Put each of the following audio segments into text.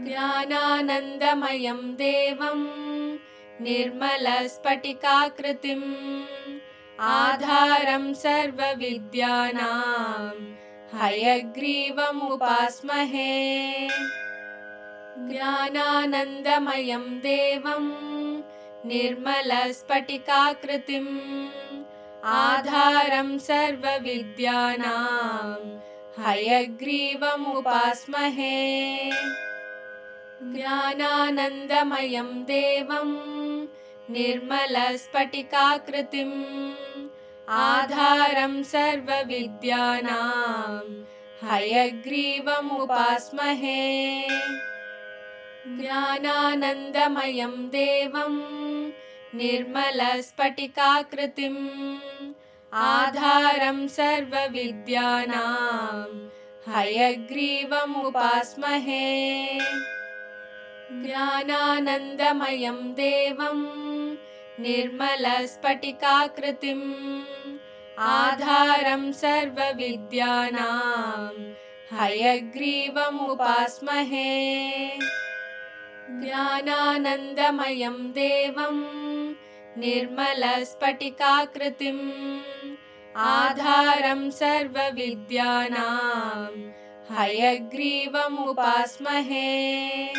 ज्ञानानन्दमयं देवं निर्मलस्फटिकाकृतिम् आधारं सर्वविद्यानां हयग्रीवमुपास्महे। ज्ञानानन्दमयं देवं निर्मलस्फटिकाकृतिम् आधारं सर्वविद्यानां हयग्रीवमुपास्महे। ज्ञानानन्दमयं देवं निर्मलस्फटिकाकृतिम् आधारं सर्वविद्यानां हयग्रीवमुपास्महे। ज्ञानानन्दमयं देवं निर्मलस्फटिकाकृतिम् आधारं सर्वविद्यानां हयग्रीवमुपास्महे। ज्ञानानन्दमयं देवं निर्मलस्फटिकाकृतिम् आधारं सर्वविद्यानां हयग्रीवमुपास्महे। ज्ञानानन्दमयं देवं निर्मलस्फटिकाकृतिम् आधारं सर्वविद्यानां हयग्रीवमुपास्महे।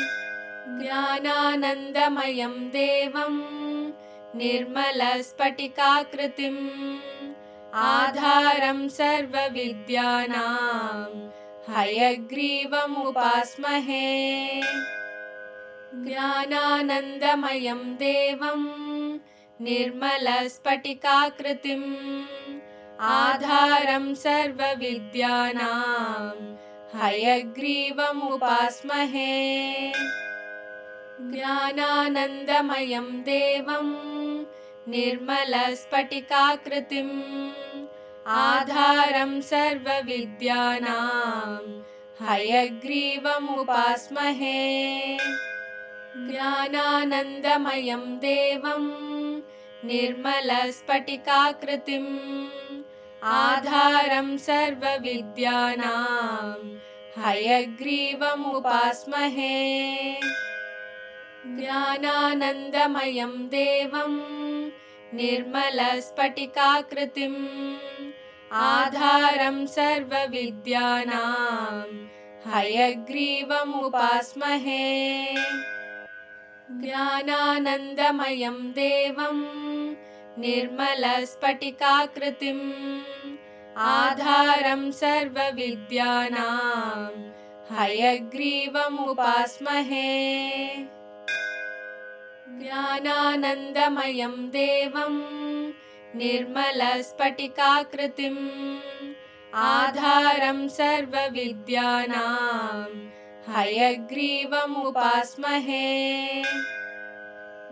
ज्ञानानन्दमयं देवं निर्मलस्फटिकाकृतिम् आधारं सर्वविद्यानां हयग्रीवमुपास्महे। ज्ञानानन्दमयं देवं निर्मलस्फटिकाकृतिम् आधारं सर्वविद्यानां हयग्रीवमुपास्महे। ज्ञानानन्दमयं देवं निर्मलस्फटिकाकृतिम् आधारं सर्वविद्यानां हयग्रीवमुपास्महे। ज्ञानानन्दमयं देवं निर्मलस्फटिकाकृतिम् आधारं सर्वविद्यानां हयग्रीवमुपास्महे। ज्ञानानन्दमयं देवं निर्मलस्फटिकाकृतिम् आधारं सर्वविद्यानां हयग्रीवमुपास्महे। ज्ञानानन्दमयं देवं निर्मलस्फटिकाकृतिम् आधारं सर्वविद्यानां हयग्रीवमुपास्महे। ज्ञानानन्दमयं देवं निर्मलस्फटिकाकृतिम् आधारं सर्वविद्यानां हयग्रीवमुपास्महे।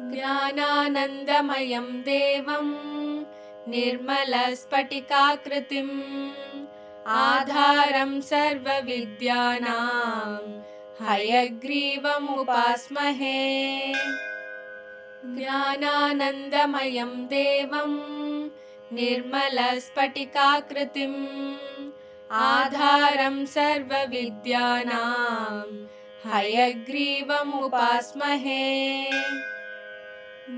ज्ञानानन्दमयं देवं निर्मलस्फटिकाकृतिम् आधारं सर्वविद्यानां हयग्रीवमुपास्महे। ज्ञानानन्दमयं देवं निर्मलस्फटिकाकृतिम् आधारं सर्वविद्यानां हयग्रीवमुपास्महे।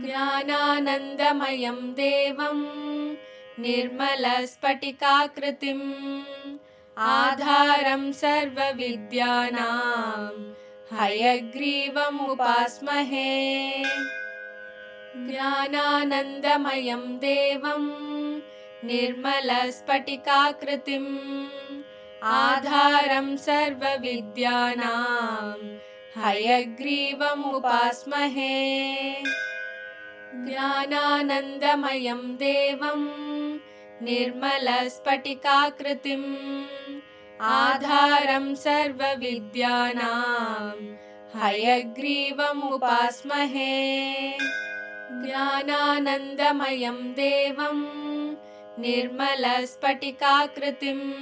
ज्ञानानन्दमयं देवं निर्मलस्फटिकाकृतिम् आधारं सर्वविद्यानां हयग्रीवमुपास्महे। ज्ञानानन्दमयं देवं निर्मलस्फटिकाकृतिम् आधारं सर्वविद्यानां हयग्रीवमुपास्महे। ज्ञानानन्दमयं देवं निर्मलस्फटिकाकृतिम् आधारं सर्वविद्यानां हयग्रीवमुपास्महे। ज्ञानानन्दमयं देवं निर्मलस्फटिकाकृतिम्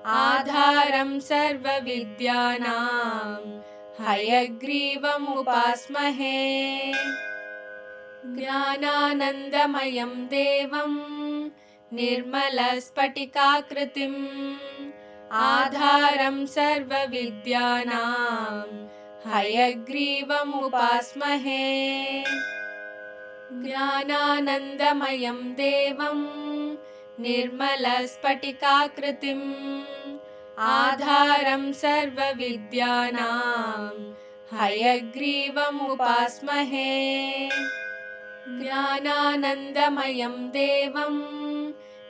आधारं सर्वविद्यानां हयग्रीवमुपास्महे। ज्ञानानन्दमयं देवं निर्मलस्फटिकाकृतिम् आधारं सर्वविद्यानां हयग्रीवमुपास्महे। ज्ञानानन्दमयं देवं निर्मलस्फटिकाकृतिम् आधारं सर्वविद्यानां हयग्रीवमुपास्महे। ज्ञानानन्दमयं देवं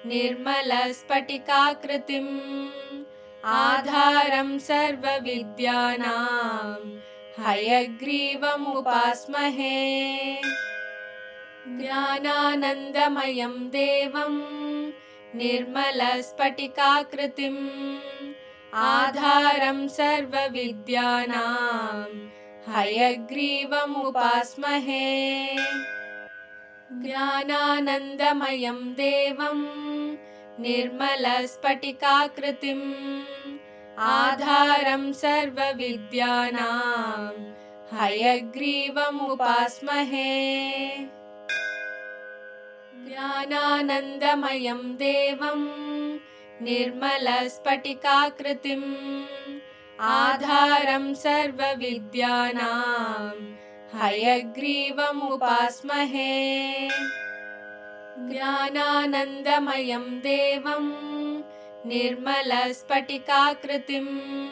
निर्मलस्फटिकाकृतिम् आधारं सर्वविद्यानां हयग्रीवमुपास्महे। ज्ञानानन्दमयं देवं निर्मलस्फटिकाकृतिम् आधारं सर्वविद्यानां हयग्रीवमुपास्महे। ज्ञानानन्दमयं देवं निर्मलस्फटिकाकृतिम् आधारं सर्वविद्यानां हयग्रीवमुपास्महे। ज्ञानानन्दमयं देवं निर्मलस्फटिकाकृतिम् आधारं सर्वविद्यानां हयग्रीवमुपास्महे। ज्ञानानन्दमयं देवं निर्मलस्फटिकाकृतिम्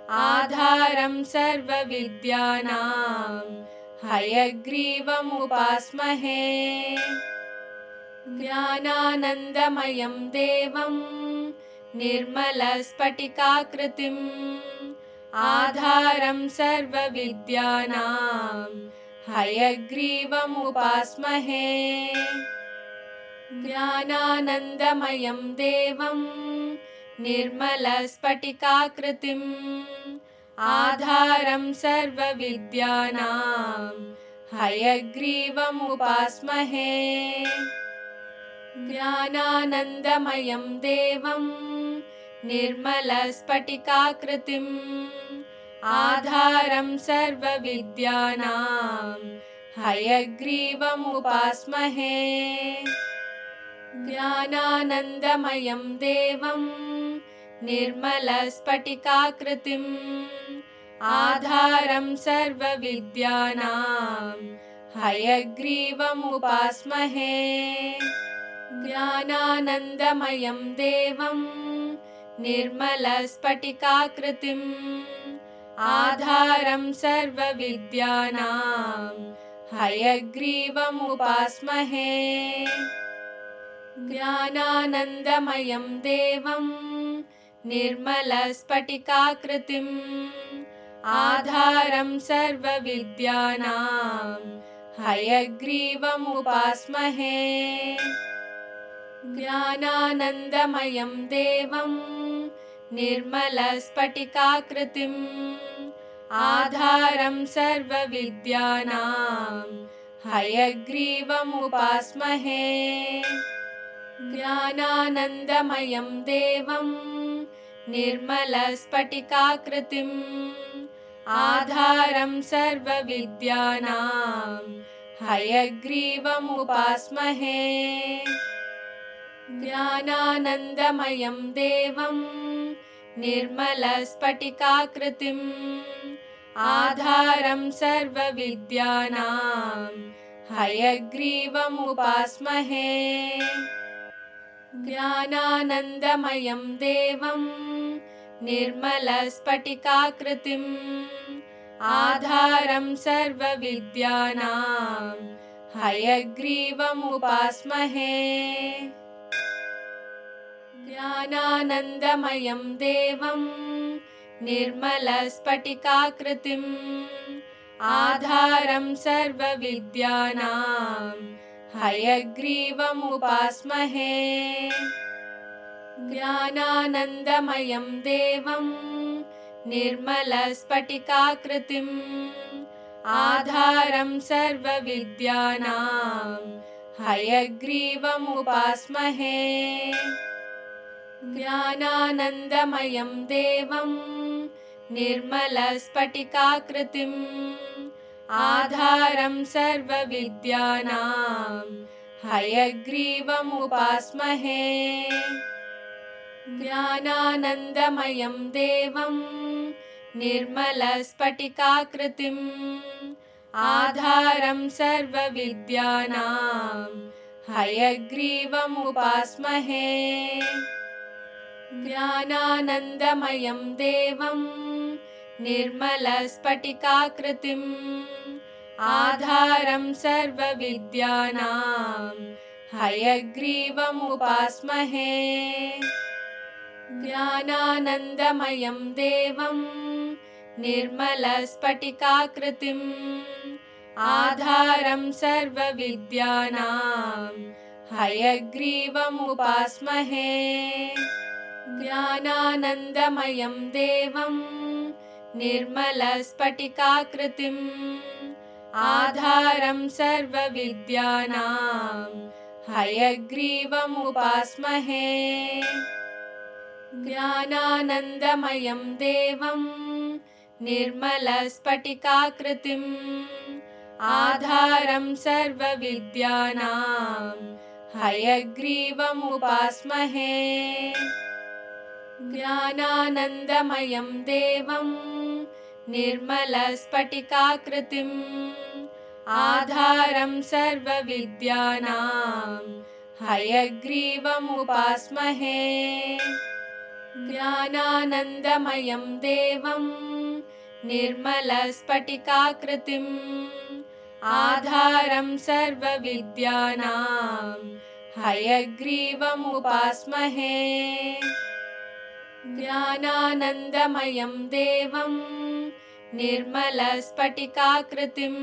आधारं सर्वविद्यानां हयग्रीवमुपास्महे। ज्ञानानन्दमयं देवं निर्मलस्फटिकाकृतिम् आधारं सर्वविद्यानां हयग्रीवमुपास्महे। ज्ञानानन्दमयं देवं निर्मलस्फटिकाकृतिम् आधारं सर्वविद्यानां हयग्रीवमुपास्महे। ज्ञानानन्दमयं देवं निर्मलस्फटिकाकृतिम् आधारं सर्वविद्यानां हयग्रीवमुपास्महे। ज्ञानानन्दमयं देवं निर्मलस्फटिकाकृतिम् आधारं सर्वविद्यानां हयग्रीवमुपास्महे। ज्ञानानन्दमयं देवं निर्मलस्फटिकाकृतिम् आधारं सर्वविद्यानां हयग्रीवमुपास्महे। ज्ञानानन्दमयं देवं निर्मलस्फटिकाकृतिम् आधारं सर्वविद्यानां हयग्रीवमुपास्महे। ज्ञानानन्दमयं देवं निर्मलस्फटिकाकृतिम् आधारं सर्वविद्यानां हयग्रीवमुपास्महे। ज्ञानानन्दमयं देवं निर्मलस्फटिकाकृतिम् आधारं सर्वविद्यानां हयग्रीवमुपास्महे। ज्ञानानन्दमयं देवं निर्मलस्फटिकाकृतिम् आधारं सर्वविद्यानां हयग्रीवमुपास्महे। ज्ञानानन्दमयं देवं निर्मलस्फटिकाकृतिम् आधारं सर्वविद्यानां हयग्रीवमुपास्महे। ज्ञानानन्दमयं देवं निर्मलस्फटिकाकृतिम् आधारं सर्वविद्यानां हयग्रीवमुपास्महे। ज्ञानानन्दमयं देवं निर्मलस्फटिकाकृतिम् आधारं सर्वविद्यानां हयग्रीवमुपास्महे। ज्ञानानन्दमयं देवं निर्मलस्फटिकाकृतिम् आधारं सर्वविद्यानां हयग्रीवमुपास्महे। ज्ञानानन्दमयं देवं निर्मलस्फटिकाकृतिम् आधारं सर्वविद्यानां हयग्रीवमुपास्महे ज्ञानानन्दमयं देवं निर्मलस्फटिकाकृतिम् आधारं सर्वविद्यानां हयग्रीवमुपास्महे ज्ञानानन्दमयं देवं निर्मलस्फटिकाकृतिम् आधारं सर्वविद्यानां हयग्रीवमुपास्महे ज्ञानानन्दमयं देवं निर्मलस्फटिकाकृतिम् आधारं सर्वविद्यानां हयग्रीवमुपास्महे ज्ञानानन्दमयं देवं निर्मलस्फटिकाकृतिम् आधारं सर्वविद्यानां हयग्रीवमुपास्महे ज्ञानानन्दमयं देवं निर्मलस्फटिकाकृतिम् आधारं सर्वविद्यानां हयग्रीवमुपास्महे ज्ञानानन्दमयं देवं निर्मलस्फटिकाकृतिम् आधारं सर्वविद्यानां हयग्रीवमुपास्महे ज्ञानानन्दमयं देवं निर्मलस्फटिकाकृतिम्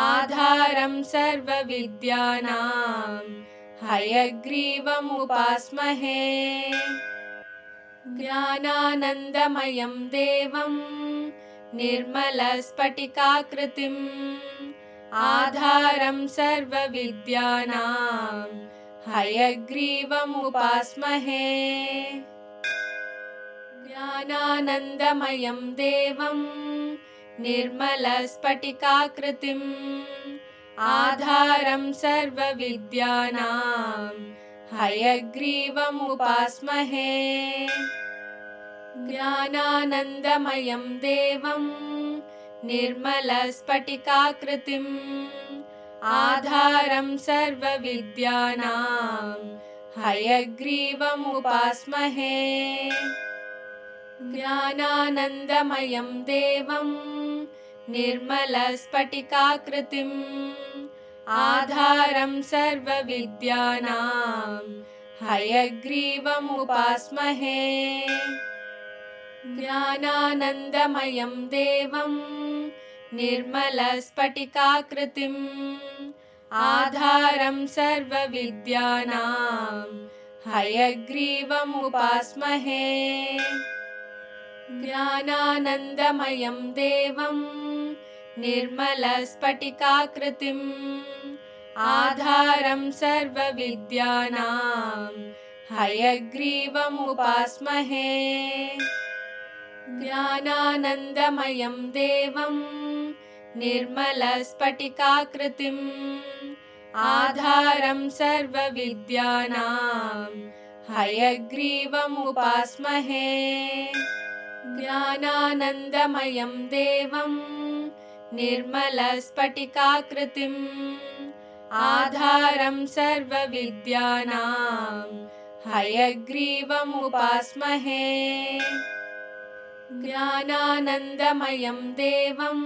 आधारं सर्वविद्यानां हयग्रीवमुपास्महे ज्ञानानन्दमयं देवं निर्मलस्फटिकाकृतिम् आधारं सर्वविद्यानां हयग्रीवमुपास्महे ज्ञानानन्दमयं देवं निर्मलस्फटिकाकृतिम् आधारं सर्वविद्यानां हयग्रीवमुपास्महे ज्ञानानन्दमयं देवं निर्मलस्फटिकाकृतिम् आधारं सर्वविद्यानां हयग्रीवमुपास्महे ज्ञानानन्दमयं देवं निर्मलस्फटिकाकृतिम् आधारं सर्वविद्यानां हयग्रीवमुपास्महे ज्ञानानन्दमयं देवं निर्मलस्फटिकाकृतिम् आधारं सर्वविद्यानां हयग्रीवमुपास्महे ज्ञानानन्दमयं देवं निर्मलस्फटिकाकृतिम् आधारं सर्वविद्यानां हयग्रीवमुपास्महे ज्ञानानन्दमयं देवं निर्मलस्फटिकाकृतिम् आधारं सर्वविद्यानां हयग्रीवमुपास्महे ज्ञानानन्दमयं देवं निर्मलस्फटिकाकृतिम् आधारं सर्वविद्यानां हयग्रीवमुपास्महे ज्ञानानन्दमयं देवं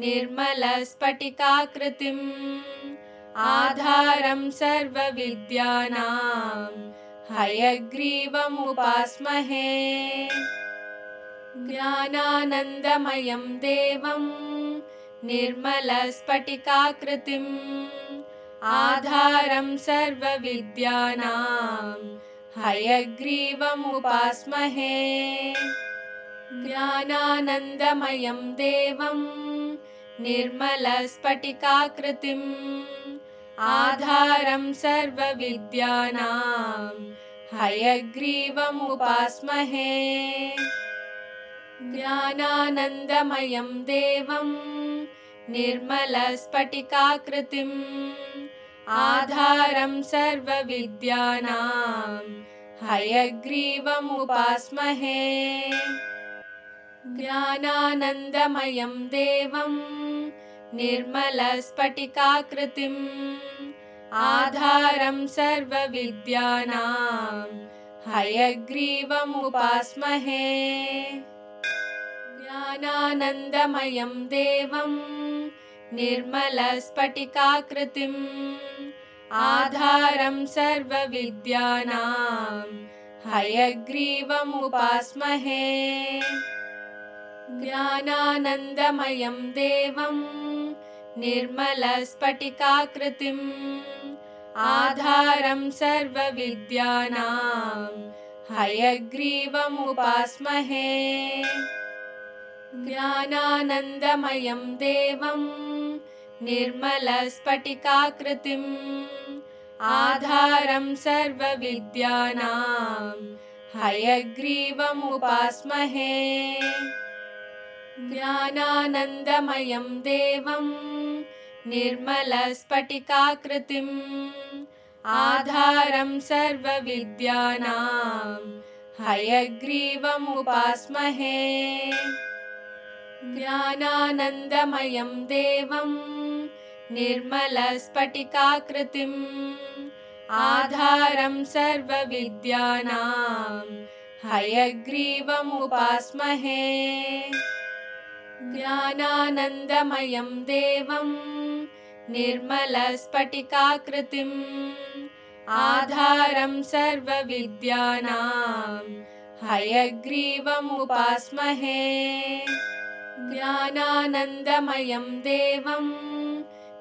निर्मलस्फटिकाकृतिम् आधारं सर्वविद्यानां हयग्रीवमुपास्महे ज्ञानानन्दमयं देवं निर्मलस्फटिकाकृतिम् आधारं सर्वविद्यानां हयग्रीवमुपास्महे ज्ञानानन्दमयं देवं निर्मलस्फटिकाकृतिम् आधारं सर्वविद्यानां हयग्रीवमुपास्महे ज्ञानानन्दमयं देवं निर्मलस्फटिकाकृतिम् आधारं सर्वविद्यानां हयग्रीवमुपास्महे ज्ञानानन्दमयं देवं निर्मलस्फटिकाकृतिम् आधारं सर्वविद्यानां हयग्रीवमुपास्महे। ज्ञानानन्दमयं देवं निर्मलस्फटिकाकृतिम् आधारं सर्वविद्यानां हयग्रीवमुपास्महे। ज्ञानानन्दमयं देवं निर्मलस्फटिकाकृतिम् आधारं सर्वविद्यानां हयग्रीवमुपास्महे। ज्ञानानन्दमयं देवं निर्मलस्फटिकाकृतिम् आधारं सर्वविद्यानां हयग्रीवमुपास्महे। ज्ञानानन्दमयं देवं निर्मलस्फटिकाकृतिम् आधारं सर्वविद्यानां हयग्रीवमुपास्महे। ज्ञानानन्दमयं देवं निर्मलस्फटिकाकृतिम् आधारं सर्वविद्यानां हयग्रीवमुपास्महे। ज्ञानानन्दमयं देवं निर्मलस्फटिकाकृतिम् आधारं सर्वविद्यानां हयग्रीवमुपास्महे। ज्ञानानन्दमयं देवं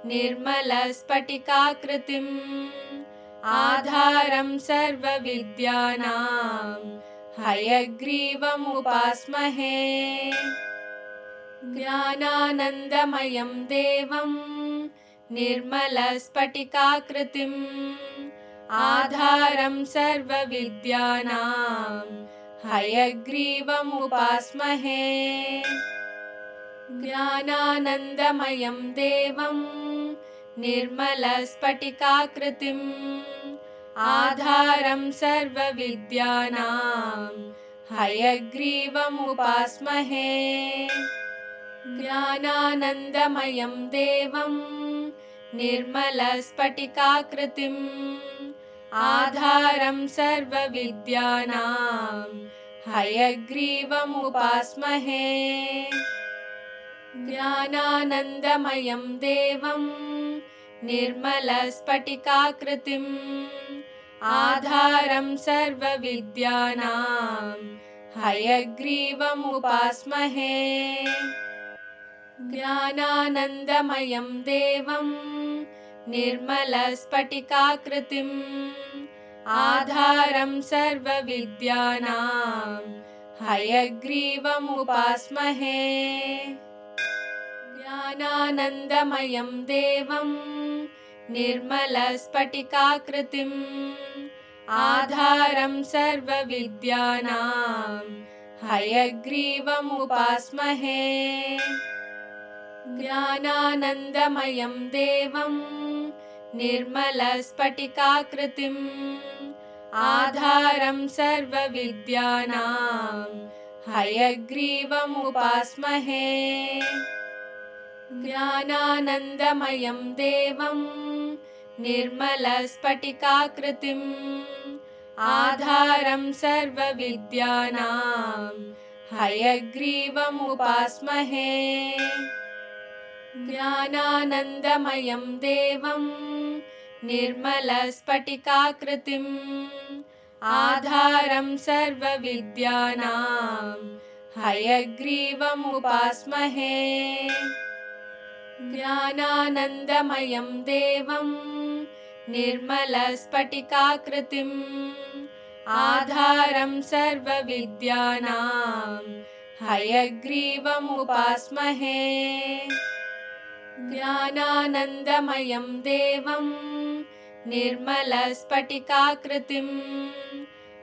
निर्मलस्फटिकाकृतिम् आधारं सर्वविद्यानां हयग्रीवमुपास्महे। ज्ञानानन्दमयं देवं निर्मलस्फटिकाकृतिम् आधारं सर्वविद्यानां हयग्रीवमुपास्महे। ज्ञानानन्दमयं देवं निर्मलस्फटिकाकृतिम् आधारं सर्वविद्यानां हयग्रीवमुपास्महे। ज्ञानानन्दमयं देवं निर्मलस्फटिकाकृतिम् आधारं सर्वविद्यानां हयग्रीवमुपास्महे। ज्ञानानन्दमयं देवं निर्मलस्फटिकाकृतिम् आधारं सर्वविद्यानां हयग्रीवमुपास्महे। ज्ञानानन्दमयं देवं निर्मलस्फटिकाकृतिम् आधारं सर्वविद्यानां हयग्रीवमुपास्महे। ज्ञानानन्दमयं देवं निर्मलस्फटिकाकृतिम् आधारं सर्वविद्यानां हयग्रीवमुपास्महे। ज्ञानानन्दमयं देवं निर्मलस्फटिकाकृतिम् आधारं सर्वविद्यानां हयग्रीवमुपास्महे। ज्ञानानन्दमयं देवं निर्मलस्फटिकाकृतिम् आधारं सर्वविद्यानां हयग्रीवमुपास्महे। ज्ञानानन्दमयं देवं निर्मलस्फटिकाकृतिम् आधारं सर्वविद्यानां हयग्रीवमुपास्महे। ज्ञानानन्दमयं देवं निर्मलस्फटिकाकृतिम् आधारं सर्वविद्यानां हयग्रीवमुपास्महे। ज्ञानानन्दमयं देवं निर्मलस्फटिकाकृतिम्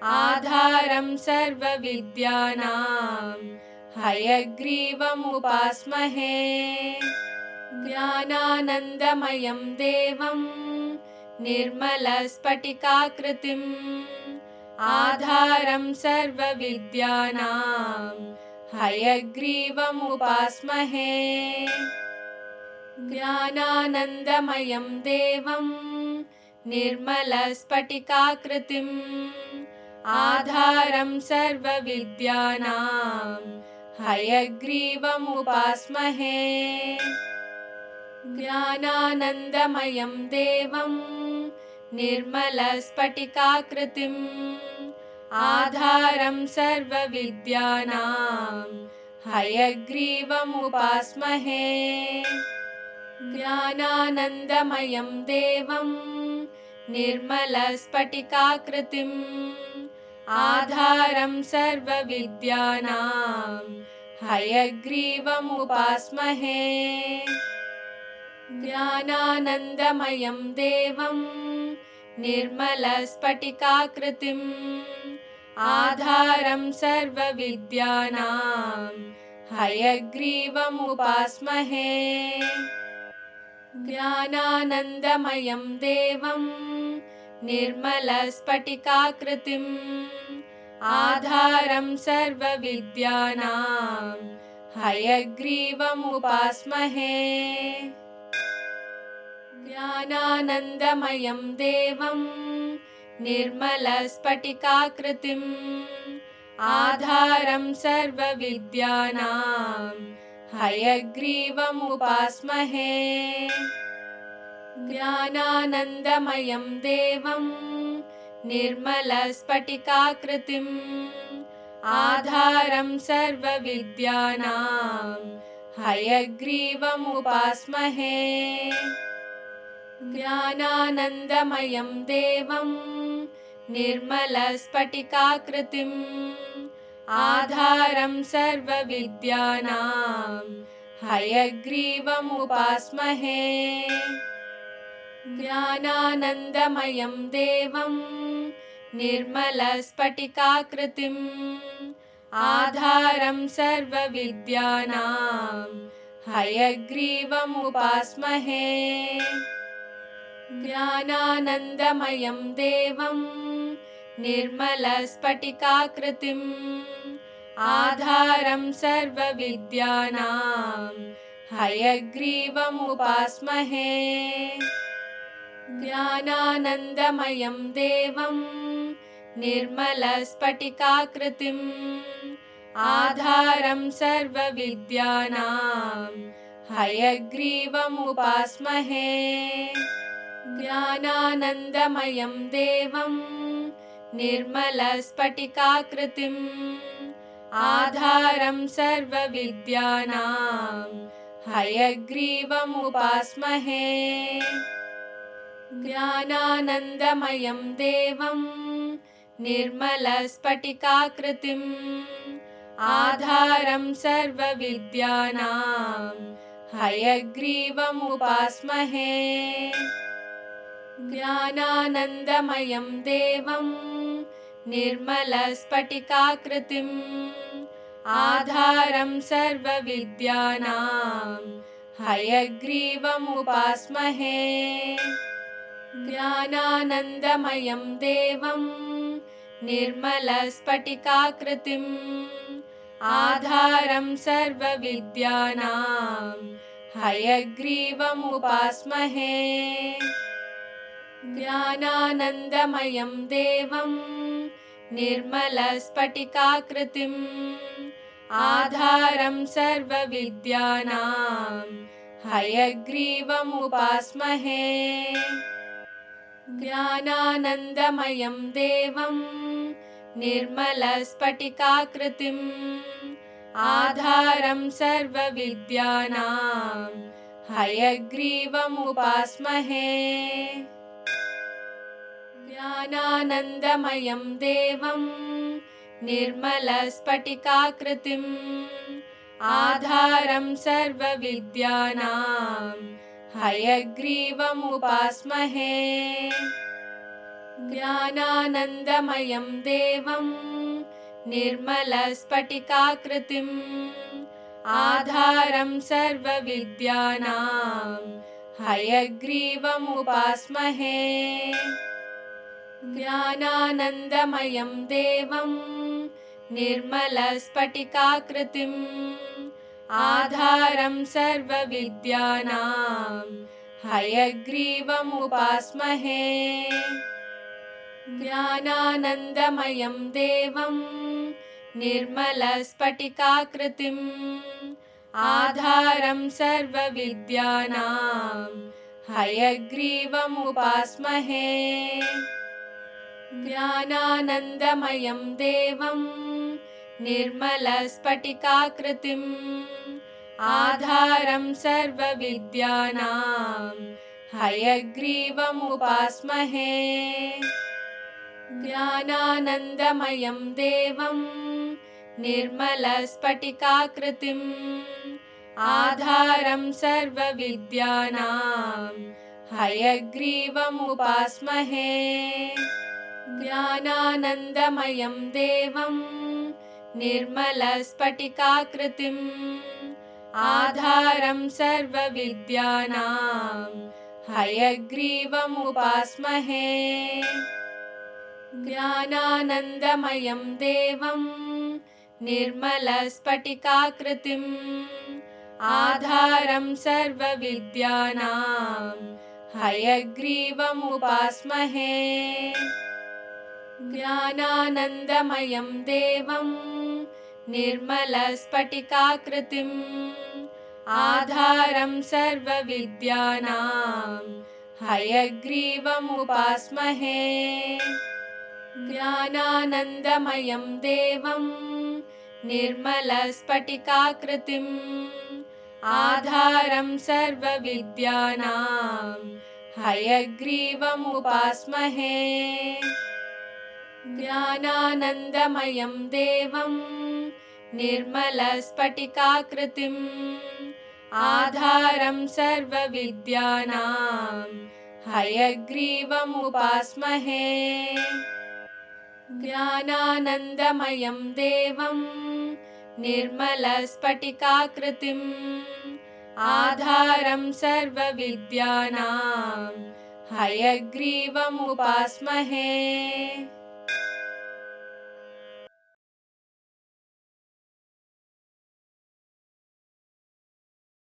आधारं सर्वविद्यानां हयग्रीवमुपास्महे। ज्ञानानन्दमयं देवं निर्मलस्फटिकाकृतिम् आधारं सर्वविद्यानां हयग्रीवमुपास्महे। ज्ञानानन्दमयं देवं निर्मलस्फटिकाकृतिम् आधारं सर्वविद्यानां हयग्रीवमुपास्महे। ज्ञानानन्दमयं देवं निर्मलस्फटिकाकृतिम् आधारं सर्वविद्यानां हयग्रीवमुपास्महे। ज्ञानानन्दमयं देवं निर्मलस्फटिकाकृतिम् आधारं सर्वविद्यानां हयग्रीवमुपास्महे। ज्ञानानन्दमयं देवं निर्मलस्फटिकाकृतिम् आधारं सर्वविद्यानां हयग्रीवमुपास्महे। ज्ञानानन्दमयं देवं निर्मलस्फटिकाकृतिम् आधारं सर्वविद्यानां हयग्रीवमुपास्महे। ज्ञानानन्दमयं देवं निर्मलस्फटिकाकृतिम् आधारं सर्वविद्यानां हयग्रीवमुपास्महे। ज्ञानानन्दमयं देवं निर्मलस्फटिकाकृतिम् आधारं सर्वविद्यानां हयग्रीवमुपास्महे। ज्ञानानन्दमयं देवं निर्मलस्फटिकाकृतिम् आधारं सर्वविद्यानां हयग्रीवमुपास्महे। ज्ञानानन्दमयं देवं निर्मलस्फटिकाकृतिम् आधारं सर्वविद्यानां हयग्रीवमुपास्महे। ज्ञानानन्दमयं देवं निर्मलस्फटिकाकृतिम् आधारं सर्वविद्यानां हयग्रीवमुपास्महे। ज्ञानानन्दमयं देवं निर्मलस्फटिकाकृतिम् आधारं सर्वविद्यानां हयग्रीवमुपास्महे। ज्ञानानन्दमयं देवं निर्मलस्फटिकाकृतिम् आधारं सर्वविद्यानां हयग्रीवमुपास्महे। ज्ञानानन्दमयं देवं निर्मलस्फटिकाकृतिम् आधारं सर्वविद्यानां हयग्रीवमुपास्महे। ज्ञानानन्दमयं देवं निर्मलस्फटिकाकृतिम् आधारं सर्वविद्यानां हयग्रीवमुपास्महे। ज्ञानानन्दमयं देवं निर्मलस्फटिकाकृतिम् आधारं सर्वविद्यानां हयग्रीवमुपास्महे। ज्ञानानन्दमयं देवं निर्मलस्फटिकाकृतिम् आधारं सर्वविद्यानां हयग्रीवमुपास्महे। ज्ञानानन्दमयं देवं निर्मलस्फटिकाकृतिम् आधारं सर्वविद्यानां हयग्रीवमुपास्महे। ज्ञानानन्दमयं देवं निर्मलस्फटिकाकृतिम् आधारं सर्वविद्यानां हयग्रीवमुपास्महे। ज्ञानानन्दमयं देवं निर्मलस्फटिकाकृतिम् आधारं सर्वविद्यानां हयग्रीवमुपास्महे। ज्ञानानन्दमयं देवं निर्मलस्फटिकाकृतिम् आधारं सर्वविद्यानां हयग्रीवमुपास्महे ज्ञानानन्दमयं देवं निर्मलस्फटिकाकृतिम् आधारं सर्वविद्यानां हयग्रीवमुपास्महे ज्ञानानन्दमयं देवं निर्मलस्फटिकाकृतिम् आधारं सर्वविद्यानां हयग्रीवमुपास्महे ज्ञानानन्दमयं देवं निर्मलस्फटिकाकृतिम् आधारं सर्वविद्यानां हयग्रीवमुपास्महे ज्ञानानन्दमयं देवं निर्मलस्फटिकाकृतिम् आधारं सर्वविद्यानां हयग्रीवमुपास्महे ज्ञानानन्दमयं देवं निर्मलस्फटिकाकृतिम् आधारं सर्वविद्यानां हयग्रीवमुपास्महे ज्ञानानन्दमयं देवं निर्मलस्फटिकाकृतिम् आधारं सर्वविद्यानां हयग्रीवमुपास्महे ज्ञानानन्दमयं देवं निर्मलस्फटिकाकृतिम् आधारं सर्वविद्यानां हयग्रीवमुपास्महे ज्ञानानन्दमयं देवं निर्मलस्फटिकाकृतिम् आधारं सर्वविद्यानां हयग्रीवमुपास्महे ज्ञानानन्दमयं देवं निर्मलस्फटिकाकृतिम् आधारं सर्वविद्यानां हयग्रीवमुपास्महे।